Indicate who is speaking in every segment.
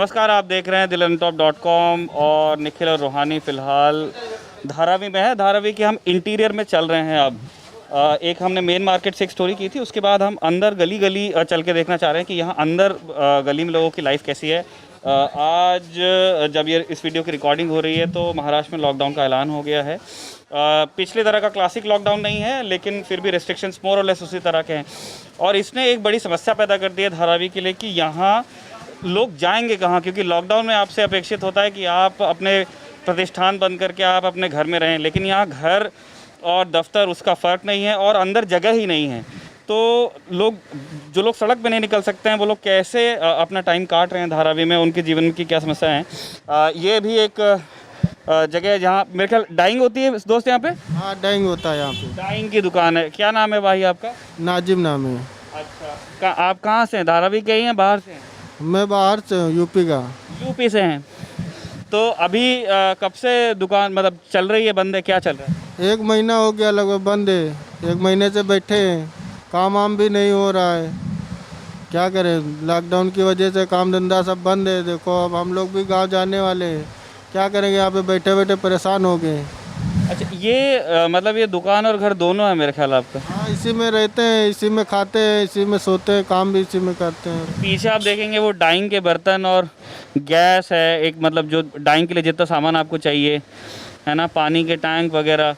Speaker 1: नमस्कार, आप देख रहे हैं dilantoп.com और निखिल और रूहानी फ़िलहाल धारावी में है। धारावी के हम इंटीरियर में चल रहे हैं अब। एक हमने मेन मार्केट से एक स्टोरी की थी, उसके बाद हम अंदर गली गली चल के देखना चाह रहे हैं कि यहाँ अंदर गली में लोगों की लाइफ कैसी है। आज जब ये इस वीडियो की रिकॉर्डिंग हो रही है तो महाराष्ट्र में लॉकडाउन का ऐलान हो गया है। पिछले तरह का क्लासिक लॉकडाउन नहीं है, लेकिन फिर भी रेस्ट्रिक्शंस मोर और लेस उसी तरह के हैं। और इसने एक बड़ी समस्या पैदा कर दी है धारावी के लिए कि यहाँ लोग जाएंगे कहाँ, क्योंकि लॉकडाउन में आपसे अपेक्षित होता है कि आप अपने प्रतिष्ठान बंद करके आप अपने घर में रहें, लेकिन यहाँ घर और दफ्तर उसका फ़र्क नहीं है और अंदर जगह ही नहीं है। तो जो लोग सड़क पे नहीं निकल सकते हैं वो लोग कैसे अपना टाइम काट रहे हैं धारावी में, उनके जीवन की क्या समस्या है। ये भी एक जगह है जहाँ मेरे ख्याल डाइंग होती है दोस्त यहाँ पे।
Speaker 2: हाँ, डाइंग होता है यहाँ पे।
Speaker 1: डाइंग की दुकान है। क्या नाम है भाई आपका?
Speaker 2: नाजिम नाम है।
Speaker 1: अच्छा, आप कहाँ से हैं? धारावी के ही हैं, बाहर से हैं?
Speaker 2: मैं बाहर से हूँ, यूपी का।
Speaker 1: यूपी से हैं। तो अभी कब से दुकान मतलब चल रही है, बंद है, क्या चल रहा है?
Speaker 2: 1 महीना हो गया लगभग बंद है। 1 महीने से बैठे हैं, काम वाम भी नहीं हो रहा है। क्या करें, लॉकडाउन की वजह से काम धंधा सब बंद है। देखो अब हम लोग भी गांव जाने वाले हैं, क्या करेंगे, यहाँ पे बैठे बैठे परेशान हो गए।
Speaker 1: अच्छा, ये मतलब ये दुकान और घर दोनों है मेरे ख्याल आपका?
Speaker 2: हाँ, इसी में रहते हैं, इसी में खाते हैं, इसी में सोते हैं, काम भी इसी में करते हैं।
Speaker 1: पीछे आप देखेंगे वो डाइंग के बर्तन और गैस है, एक मतलब जो डाइंग के लिए जितना सामान आपको चाहिए है ना, पानी के टैंक वगैरह,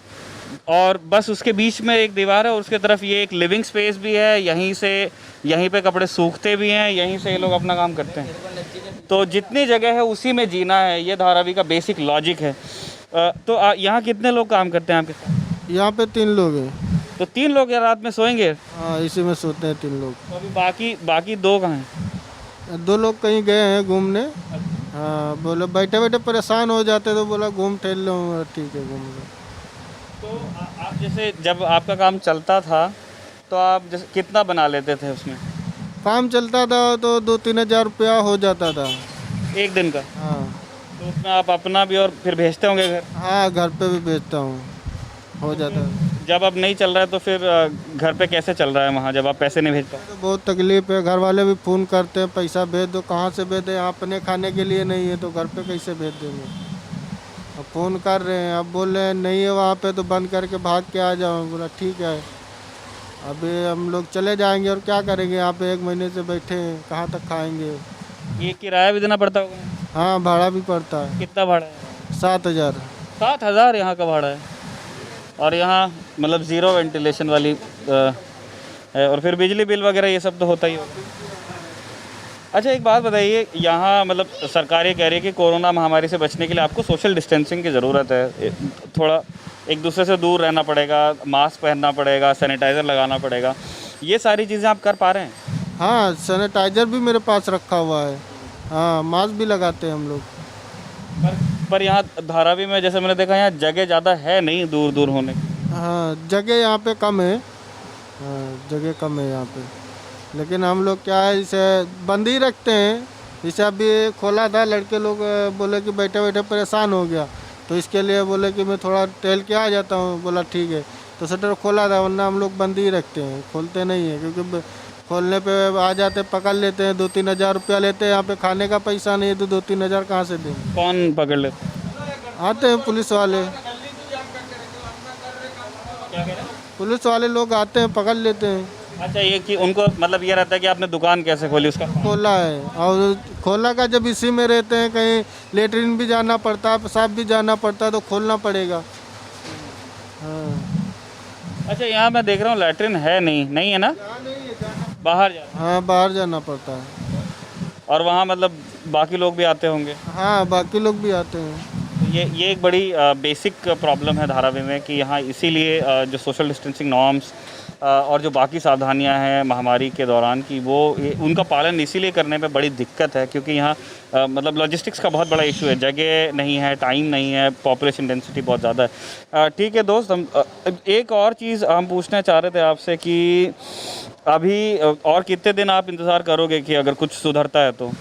Speaker 1: और बस उसके बीच में एक दीवार है और उसके तरफ ये एक लिविंग स्पेस भी है। यहीं पे कपड़े सूखते भी हैं, यहीं से ये लोग अपना काम करते हैं। तो जितनी जगह है उसी में जीना है, ये धारावी का बेसिक लॉजिक है। तो यहाँ कितने लोग काम करते हैं आपके साथ?
Speaker 2: यहाँ पे 3 लोग हैं।
Speaker 1: तो 3 लोग या रात में सोएंगे?
Speaker 2: हाँ, इसी में सोते हैं 3 लोग।
Speaker 1: तो अभी बाकी 2 कहाँ हैं?
Speaker 2: 2 लोग कहीं गए हैं घूमने। हाँ, बोले बैठे बैठे परेशान हो जाते तो बोला घूम टहल लो। ठीक है, घूम लो।
Speaker 1: तो आप जैसे जब आपका काम चलता था तो आप जैसे कितना बना लेते थे उसमें?
Speaker 2: काम चलता था तो 2-3 हज़ार रुपया हो जाता था
Speaker 1: एक दिन का?
Speaker 2: हाँ।
Speaker 1: तो उसमें आप अपना भी और फिर भेजते होंगे घर?
Speaker 2: हाँ, घर पे भी बेचता हूँ, हो जाता है।
Speaker 1: जब अब नहीं चल रहा है तो फिर घर पे कैसे चल रहा है वहाँ, जब आप पैसे नहीं भेज पाए?
Speaker 2: तो बहुत तकलीफ है, घर वाले भी फ़ोन करते हैं पैसा भेज दो। कहाँ से भेज दें, अपने खाने के लिए नहीं है तो घर पे कैसे भेज देंगे। अब फ़ोन कर रहे हैं, अब बोल रहे हैं नहीं है वहाँ पे तो बंद करके भाग के आ जाओ। बोला ठीक है, अभी हम लोग चले जाएंगे और क्या करेंगे, यहाँ पे 1 महीने से बैठे हैं, कहाँ तक खाएंगे।
Speaker 1: ये किराया भी देना पड़ता होगा?
Speaker 2: हाँ, भाड़ा भी पड़ता है।
Speaker 1: कितना भाड़ा है?
Speaker 2: 7,000।
Speaker 1: 7,000 यहाँ का भाड़ा है। और यहाँ मतलब ज़ीरो वेंटिलेशन वाली है, और फिर बिजली बिल वगैरह ये सब तो होता ही होगा। अच्छा, एक बात बताइए, यहाँ मतलब सरकार ये कह रही है कि कोरोना महामारी से बचने के लिए आपको सोशल डिस्टेंसिंग की ज़रूरत है, थोड़ा एक दूसरे से दूर रहना पड़ेगा, मास्क पहनना पड़ेगा, सैनिटाइज़र लगाना पड़ेगा। ये सारी चीज़ें आप कर पा रहे हैं?
Speaker 2: हाँ, सैनिटाइज़र भी मेरे पास रखा हुआ है। हाँ, मास्क भी लगाते हैं हम लोग।
Speaker 1: पर यहाँ धारावी में जैसे मैंने देखा यहाँ जगह ज़्यादा है नहीं दूर दूर होने की।
Speaker 2: हाँ, जगह यहाँ पे कम है। हाँ, जगह कम है यहाँ पे, लेकिन हम लोग क्या है, इसे बंद ही रखते हैं। जैसे अभी खोला था, लड़के लोग बोले कि बैठे बैठे परेशान हो गया, तो इसके लिए बोले कि मैं थोड़ा टहल के आ जाता हूँ। बोला ठीक है, तो शटर खोला था, वरना हम लोग बंद ही रखते हैं, खोलते नहीं हैं। क्योंकि खोलने पे आ जाते, पकड़ लेते हैं, 2-3 हज़ार रुपया लेते हैं। यहाँ पे खाने का पैसा नहीं है तो 2-3 हज़ार कहाँ से दें।
Speaker 1: कौन पकड़ लेते?
Speaker 2: आते हैं पुलिस वाले। पुलिस वाले लोग आते हैं, पकड़ लेते हैं।
Speaker 1: अच्छा, ये कि उनको मतलब ये रहता है कि आपने दुकान कैसे खोली उसका?
Speaker 2: खोला है, और खोला का जब इसी में रहते हैं, कहीं लेटरिन भी जाना पड़ता है, पेशाब भी जाना पड़ता है, तो खोलना पड़ेगा। हाँ।
Speaker 1: अच्छा, यहाँ मैं देख रहा हूँ लैट्रिन है नहीं है ना? बाहर जा?
Speaker 2: हाँ, बाहर जाना पड़ता है।
Speaker 1: और वहाँ मतलब बाकी लोग भी आते होंगे?
Speaker 2: हाँ, बाकी लोग भी आते हैं।
Speaker 1: ये एक बड़ी बेसिक प्रॉब्लम है धारावी में कि यहाँ इसीलिए जो सोशल डिस्टेंसिंग नॉर्म्स और जो बाकी सावधानियां हैं महामारी के दौरान की, उनका पालन इसीलिए करने में बड़ी दिक्कत है, क्योंकि यहाँ मतलब लॉजिस्टिक्स का बहुत बड़ा इशू है। जगह नहीं है, टाइम नहीं है, पॉपुलेशन डेंसिटी बहुत ज़्यादा है। ठीक है दोस्त, हम एक और चीज़ हम पूछना चाह रहे थे आपसे कि अभी और कितने दिन आप इंतज़ार करोगे कि अगर कुछ सुधरता है तो?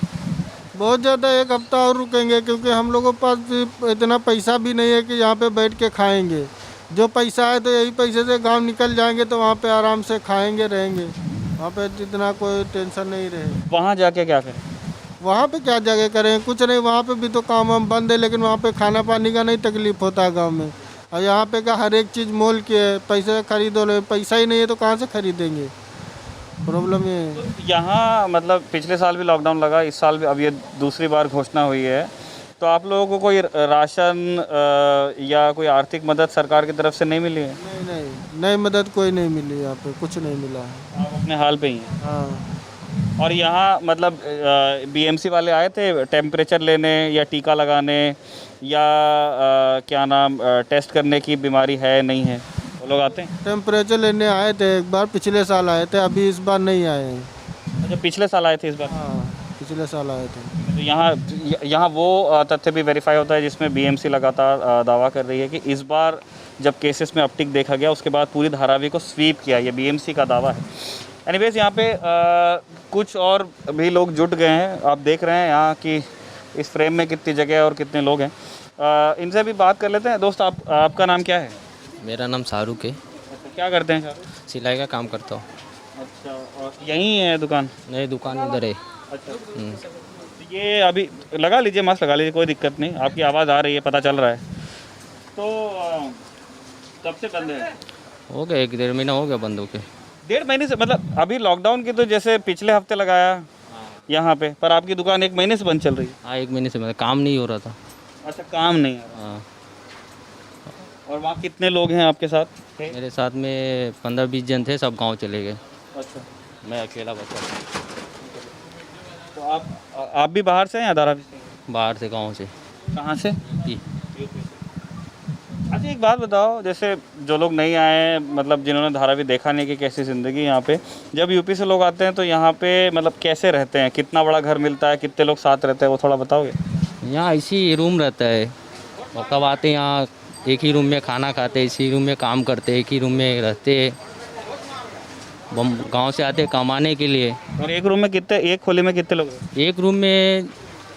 Speaker 2: बहुत ज़्यादा 1 हफ्ता और रुकेंगे, क्योंकि हम लोगों के पास भी इतना पैसा भी नहीं है कि यहाँ पे बैठ के खाएंगे। जो पैसा है तो यही पैसे से गांव निकल जाएंगे, तो वहाँ पे आराम से खाएंगे, रहेंगे। वहाँ पे इतना कोई टेंशन नहीं रहे।
Speaker 1: वहाँ जाके क्या करें?
Speaker 2: वहाँ पे क्या जगह करें, कुछ नहीं, वहाँ पे भी तो काम हम बंद है, लेकिन वहाँ पे खाना पानी का नहीं तकलीफ होता है गांव में। और यहाँ पे क्या हर एक चीज़ मोल के है, पैसे खरीदो ले, पैसा ही नहीं है तो कहाँ से खरीदेंगे, प्रॉब्लम ये है।
Speaker 1: यहाँ मतलब पिछले साल भी लॉकडाउन लगा, इस साल भी अब ये दूसरी बार घोषणा हुई है, तो आप लोगों को कोई राशन या कोई आर्थिक मदद सरकार की तरफ से नहीं मिली है?
Speaker 2: नहीं नहीं नहीं, मदद कोई नहीं मिली, यहाँ पे कुछ नहीं मिला है।
Speaker 1: आप अपने हाल पे ही हैं।
Speaker 2: हाँ
Speaker 1: और यहाँ मतलब बीएमसी वाले आए थे टेम्परेचर लेने या टीका लगाने या क्या नाम टेस्ट करने की बीमारी है नहीं है, वो लोग आते हैं?
Speaker 2: टेम्परेचर लेने आए थे एक बार, पिछले साल आए थे, अभी इस बार नहीं आए हैं।
Speaker 1: अच्छा, पिछले साल आए थे इस बार?
Speaker 2: हाँ पिछले साल आए थे।
Speaker 1: तो यहाँ वो तथ्य भी वेरीफाई होता है जिसमें बीएमसी लगातार दावा कर रही है कि इस बार जब केसेस में अपटिक देखा गया उसके बाद पूरी धारावी को स्वीप किया, ये बीएमसी का दावा है। एनीवेज यहाँ पे कुछ और भी लोग जुट गए हैं, आप देख रहे हैं यहाँ की इस फ्रेम में कितनी जगह है और कितने लोग हैं। इनसे भी बात कर लेते हैं। दोस्त आपका नाम क्या है?
Speaker 3: मेरा नाम शाहरुख है।
Speaker 1: अच्छा, क्या करते हैं शाहरुख?
Speaker 3: सिलाई का काम करता हूँ।
Speaker 1: अच्छा, और यहीं है दुकान?
Speaker 3: नहीं, दुकान उधर है।
Speaker 1: अच्छा, तो ये अभी लगा लीजिए, मास्क लगा लीजिए, कोई दिक्कत नहीं, आपकी आवाज़ आ रही है, पता चल रहा है। तो कब से बंद है?
Speaker 3: हो गया 1-1.5 महीना हो गया बंद होके।
Speaker 1: 1.5 महीने से? मतलब अभी लॉकडाउन की तो जैसे पिछले हफ्ते लगाया यहाँ पे, पर आपकी दुकान 1 महीने से बंद चल रही है?
Speaker 3: हाँ, 1 महीने से मतलब काम नहीं हो रहा था।
Speaker 1: अच्छा, काम नहीं है।
Speaker 3: हाँ,
Speaker 1: और वहाँ कितने लोग हैं आपके साथ?
Speaker 3: मेरे साथ में 15-20 जन थे, सब गांव चले गए।
Speaker 1: अच्छा,
Speaker 3: मैं अकेला बचा।
Speaker 1: तो आप भी बाहर से हैं या धारावी से?
Speaker 3: बाहर से, गांव से।
Speaker 1: कहाँ से?
Speaker 3: जी।
Speaker 1: अच्छा, एक बात बताओ, जैसे जो लोग नहीं आए, मतलब जिन्होंने धारावी देखा नहीं कि कैसी ज़िंदगी यहाँ पे, जब यूपी से लोग आते हैं तो यहाँ पे मतलब कैसे रहते हैं, कितना बड़ा घर मिलता है, कितने लोग साथ रहते हैं, वो थोड़ा बताओगे?
Speaker 3: यहाँ इसी रूम रहता है, और कब आते हैं यहाँ एक ही रूम में खाना खाते, इसी रूम में काम करते, एक ही रूम में रहते। गांव से आते कमाने के लिए।
Speaker 1: और एक रूम में कितने, एक खोले में कितने लोग रहते
Speaker 3: एक रूम में,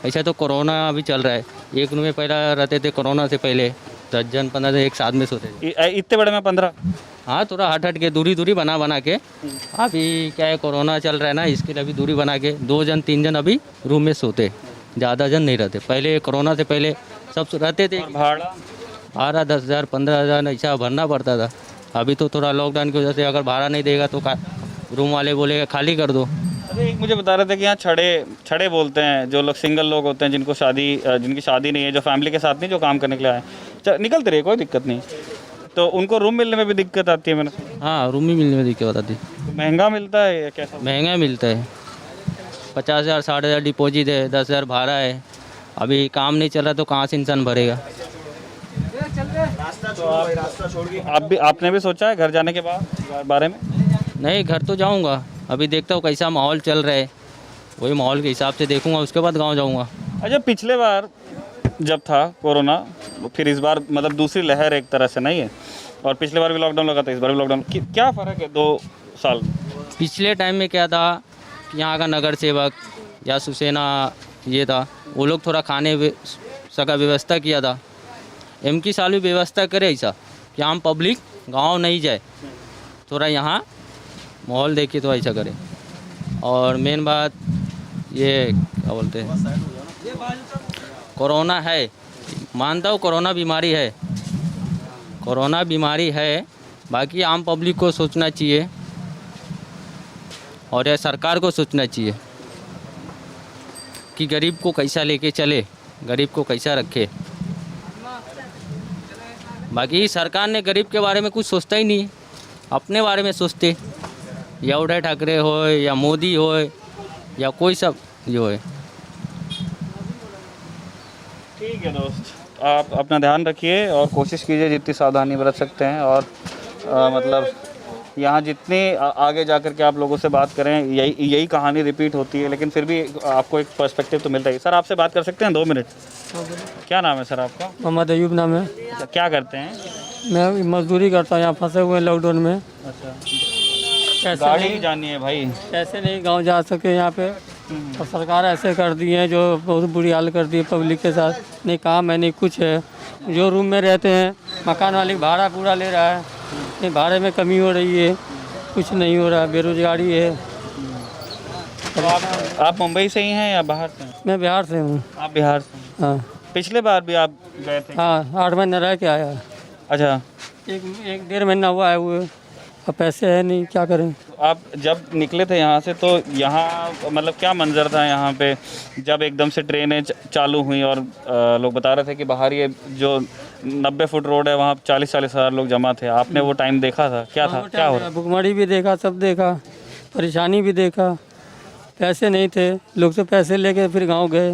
Speaker 3: ऐसा तो कोरोना अभी चल रहा है, एक रूम में पहला रहते थे कोरोना से पहले 10 जन 15 जन एक साथ में सोते थे।
Speaker 1: हैं? इतने बड़े में 15?
Speaker 3: हाँ, थोड़ा हट के दूरी बना के। अभी क्या है, कोरोना चल रहा है ना, इसके लिए अभी दूरी बना के 2 जन 3 जन अभी रूम में सोते, ज़्यादा जन नहीं रहते। पहले कोरोना से पहले सब रहते थे।
Speaker 1: और भाड़ा?
Speaker 3: भाड़ा 10,000 15,000 ऐसा भरना पड़ता था। अभी तो थोड़ा लॉकडाउन की वजह से अगर भाड़ा नहीं देगा तो रूम वाले बोलेगा खाली कर दो।
Speaker 1: अरे, एक मुझे बता रहे थे कि यहाँ छड़े बोलते हैं, जो लोग सिंगल लोग होते हैं, जिनकी शादी नहीं है, जो फैमिली के साथ नहीं, जो काम करने के लिए आए, निकलते रहे, कोई दिक्कत नहीं, तो उनको रूम मिलने में भी दिक्कत आती है? मैंने
Speaker 3: हाँ, रूम ही मिलने में दिक्कत बताती।
Speaker 1: तो महंगा मिलता है या कैसा?
Speaker 3: महंगा मिलता है। 50,000 60,000 डिपॉजिट है, 10,000 भाड़ा है। अभी काम नहीं चल रहा तो कहाँ से इंसान भरेगा।
Speaker 1: तो आपने भी सोचा है घर जाने के बारे में?
Speaker 3: नहीं, घर तो जाऊंगा, अभी देखता हूँ कैसा माहौल चल रहा है, वही माहौल के हिसाब से देखूंगा, उसके बाद गांव जाऊंगा।
Speaker 1: अच्छा, पिछले बार जब था कोरोना, फिर इस बार मतलब दूसरी लहर एक तरह से नहीं है, और पिछले बार भी लॉकडाउन लगा था, इस बार भी लॉकडाउन, क्या फ़र्क है 2 साल?
Speaker 3: पिछले टाइम में क्या था, यहाँ का नगर सेवक या शिवसेना ये था, वो लोग थोड़ा खाने का व्यवस्था किया था। की साल भी व्यवस्था करे ऐसा कि आम पब्लिक गांव नहीं जाए, थोड़ा यहाँ माहौल देखे तो ऐसा करे। और मेन बात ये क्या बोलते हैं, कोरोना है, मानता हूँ कोरोना बीमारी है, कोरोना बीमारी है, बाकी आम पब्लिक को सोचना चाहिए और ये सरकार को सोचना चाहिए कि गरीब को कैसा लेके चले, गरीब को कैसा रखे। बाकी सरकार ने गरीब के बारे में कुछ सोचता ही नहीं, अपने बारे में सोचते, या उद्धव ठाकरे हो या मोदी हो या कोई सब जो है।
Speaker 1: ठीक है दोस्त, आप अपना ध्यान रखिए और कोशिश कीजिए जितनी सावधानी बरत सकते हैं, और मतलब यहाँ जितनी आगे जाकर के आप लोगों से बात करें, यही कहानी रिपीट होती है, लेकिन फिर भी आपको एक पर्सपेक्टिव तो मिलता है। सर, आपसे बात कर सकते हैं 2 मिनट? क्या नाम है सर आपका?
Speaker 4: मोहम्मद अयूब नाम है।
Speaker 1: अच्छा, क्या करते हैं?
Speaker 4: मैं मजदूरी करता हूँ, यहाँ फंसे हुए हैं लॉकडाउन में।
Speaker 1: अच्छा,
Speaker 4: कैसे
Speaker 1: गाड़ी
Speaker 4: नहीं,
Speaker 1: ही जानी है भाई,
Speaker 4: कैसे नहीं गांव जा सके यहाँ पे, और सरकार ऐसे कर दी है जो बहुत बुरी हाल कर दी है पब्लिक के साथ। नहीं काम है, नहीं कुछ है। जो रूम में रहते हैं, मकान मालिक भाड़ा पूरा ले रहा है, नहीं भाड़े में कमी हो रही है, कुछ नहीं हो रहा, बेरोजगारी है।
Speaker 1: तो आप आप मुंबई से ही हैं या बाहर से हैं?
Speaker 4: मैं बिहार से हूँ।
Speaker 1: आप बिहार से हैं।
Speaker 4: हाँ
Speaker 1: पिछले बार भी आप गए थे?
Speaker 4: हाँ, 8 महीने रह के आया।
Speaker 1: अच्छा,
Speaker 4: एक 1.5 महीना हुआ है हुए। अब पैसे है नहीं, क्या करें।
Speaker 1: आप जब निकले थे यहाँ से तो यहाँ मतलब क्या मंजर था यहाँ पे जब एकदम से ट्रेनें चालू हुई और लोग बता रहे थे कि बाहर ये जो 90 फुट रोड है वहाँ 40-40 हज़ार लोग जमा थे। आपने वो टाइम देखा था? क्या था, क्या हो रहा?
Speaker 4: भुखमरी भी देखा, सब देखा, परेशानी भी देखा। पैसे नहीं थे, लोग से पैसे लेके फिर गांव गए।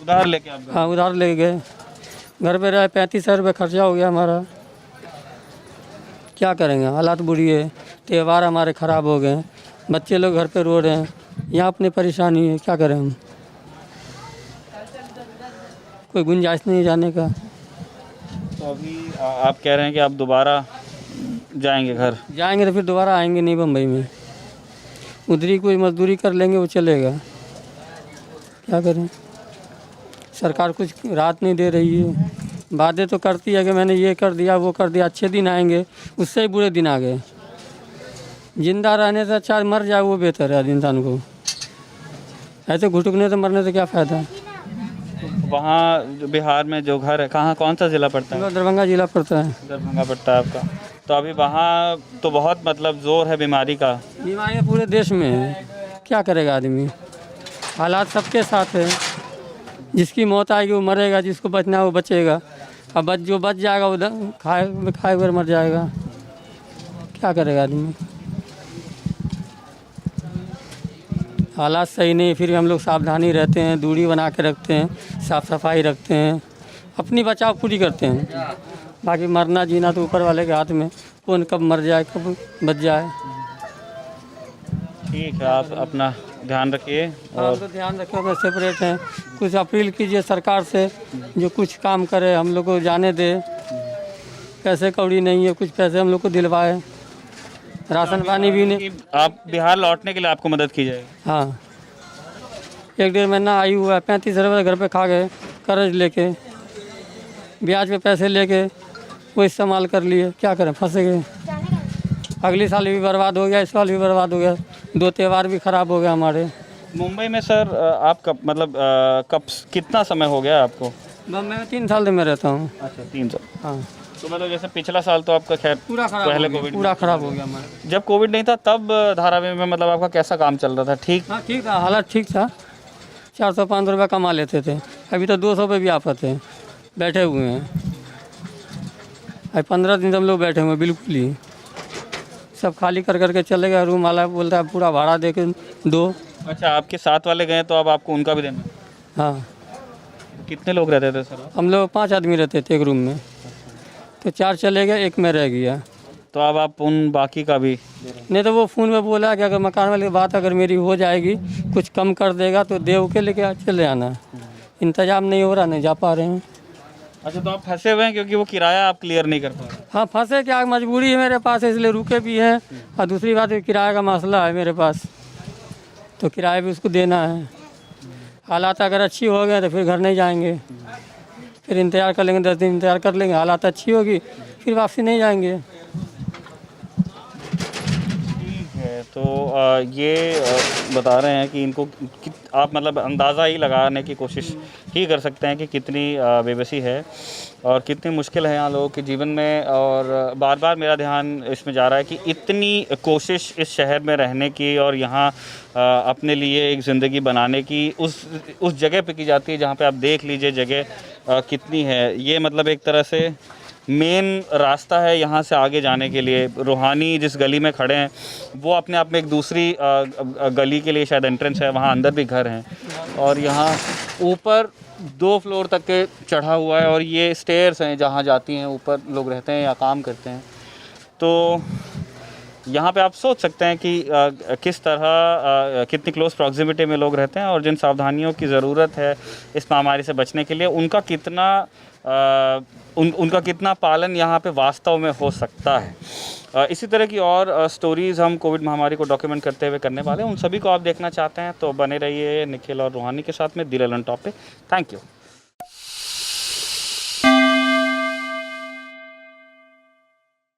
Speaker 1: उधार लेके आप गए?
Speaker 4: हाँ, उधार ले गए। घर पे रहे 35,000 रुपये खर्चा हो गया हमारा। क्या करेंगे, हालात बुरी है। त्यौहार हमारे ख़राब हो गए, बच्चे लोग घर पे रो रहे हैं। यहाँ अपनी परेशानी है, क्या करें हम। कोई गुंजाइश नहीं जाने का।
Speaker 1: तो अभी आप कह रहे हैं कि आप दोबारा जाएंगे घर?
Speaker 4: जाएंगे तो फिर दोबारा आएंगे नहीं बम्बई में। उधरी कोई मजदूरी कर लेंगे, वो चलेगा। क्या करें, सरकार कुछ राहत नहीं दे रही है। वादे तो करती है कि मैंने ये कर दिया, वो कर दिया, अच्छे दिन आएंगे, उससे ही बुरे दिन आ गए। जिंदा रहने से अच्छा मर जाए वो बेहतर है इंसान को। ऐसे घुटकने से मरने से क्या फ़ायदा।
Speaker 1: वहाँ बिहार में जो घर है, कहाँ, कौन सा ज़िला पड़ता है?
Speaker 4: दरभंगा जिला पड़ता है।
Speaker 1: दरभंगा पड़ता है आपका। तो अभी वहाँ तो बहुत मतलब ज़ोर है बीमारी का।
Speaker 4: बीमारियाँ पूरे देश में है, क्या करेगा आदमी। हालात सबके साथ है। जिसकी मौत आएगी वो मरेगा, जिसको बचना है वो बचेगा। अब जो बच जाएगा वो खाए बगैर मर जाएगा। क्या करेगा आदमी। हालात सही नहीं, फिर हम लोग सावधानी रहते हैं, दूरी बना के रखते हैं, साफ़ सफाई रखते हैं, अपनी बचाव पूरी करते हैं। बाकी मरना जीना तो ऊपर वाले के हाथ में, कौन कब मर जाए कब बच जाए।
Speaker 1: ठीक है, आप अपना ध्यान रखिए।
Speaker 4: और तो ध्यान रखो, मैं सेपरेट हैं। कुछ अपील कीजिए सरकार से, जो कुछ काम करे हम लोग को जाने दे। पैसे कौड़ी नहीं है, कुछ पैसे हम लोग को दिलवाए। राशन पानी भी नहीं।
Speaker 1: आप बिहार लौटने के लिए आपको मदद की जाएगी?
Speaker 4: हाँ, 1-1.5 महीना आई हुआ है। 35,000 रुपये घर पे खा गए कर्ज लेके, ब्याज पे पैसे लेके वो इस्तेमाल कर लिए। क्या करें, फंसे गए। अगले साल भी बर्बाद हो गया, इस साल भी बर्बाद हो गया। 2 त्यौहार भी ख़राब हो गया हमारे।
Speaker 1: मुंबई में सर आप कब मतलब कब कितना समय हो गया आपको?
Speaker 4: मैं 3 साल से मैं रहता हूँ।
Speaker 1: अच्छा, 3 साल।
Speaker 4: हाँ,
Speaker 1: तो मतलब जैसे पिछला साल तो आपका खैर
Speaker 4: पूरा खराब
Speaker 1: पहले
Speaker 4: हो गया,
Speaker 1: कोविड,
Speaker 4: पूरा ख़राब हो गया हमारा।
Speaker 1: जब कोविड नहीं था तब धारावी में मतलब आपका कैसा काम चल रहा था? ठीक?
Speaker 4: हाँ ठीक था, हालात ठीक था। 400-500 रुपये कमा लेते थे। अभी तो 200 पे भी आफत है। बैठे हुए हैं, अभी 15 दिन से हम लोग बैठे हुए हैं, बिल्कुल ही सब खाली कर करके चले गए। रूम वाला बोलता है पूरा भाड़ा दे के दो।
Speaker 1: अच्छा, आपके साथ वाले गए तो अब आपको उनका भी देना?
Speaker 4: हाँ,
Speaker 1: कितने लोग रहते थे सर?
Speaker 4: हम लोग 5 आदमी रहते थे एक रूम में, तो 4 चले गए, एक में रह गया।
Speaker 1: तो अब आप उन बाकी का भी?
Speaker 4: नहीं तो वो फ़ोन में बोला कि अगर मकान वाले की बात अगर मेरी हो जाएगी, कुछ कम कर देगा तो देव के लेके चले आना। इंतजाम नहीं हो रहा, नहीं जा पा रहे हैं।
Speaker 1: अच्छा, तो आप फंसे हुए हैं क्योंकि वो किराया आप क्लियर नहीं कर पा रहे?
Speaker 4: हाँ, फंसे क्या, मजबूरी है मेरे पास, इसलिए रुके भी हैं। और दूसरी बात है किराए का मसला है मेरे पास, तो किराया भी उसको देना है। हालात अगर अच्छी हो गए तो फिर घर नहीं जाएंगे, फिर इंतज़ार कर लेंगे, 10 दिन इंतज़ार कर लेंगे। हालात अच्छी होगी फिर वापसी नहीं जाएंगे।
Speaker 1: ठीक है, तो ये बता रहे हैं कि इनको आप मतलब अंदाज़ा ही लगाने की कोशिश ही कर सकते हैं कि कितनी बेबसी है और कितनी मुश्किल है यहाँ लोगों के जीवन में। और बार बार मेरा ध्यान इसमें जा रहा है कि इतनी कोशिश इस शहर में रहने की और यहाँ अपने लिए एक ज़िंदगी बनाने की उस जगह पे की जाती है जहाँ पे आप देख लीजिए जगह कितनी है। ये मतलब एक तरह से मेन रास्ता है यहाँ से आगे जाने के लिए। रूहानी जिस गली में खड़े हैं वो अपने आप में एक दूसरी गली के लिए शायद एंट्रेंस है, वहाँ अंदर भी घर हैं और यहाँ ऊपर 2 फ्लोर तक के चढ़ा हुआ है और ये स्टेयर्स हैं जहाँ जाती हैं ऊपर लोग रहते हैं या काम करते हैं। तो यहाँ पे आप सोच सकते हैं कि किस तरह कितनी क्लोज प्रॉक्सिमिटी में लोग रहते हैं और जिन सावधानियों की ज़रूरत है इस महामारी से बचने के लिए उनका कितना पालन यहाँ पे वास्तव में हो सकता है। इसी तरह की और स्टोरीज़ हम कोविड महामारी को डॉक्यूमेंट करते हुए करने वाले हैं। उन सभी को आप देखना चाहते हैं तो बने रहिए निखिल और रूहानी के साथ में दिल ऑन टॉप पे। Thank you.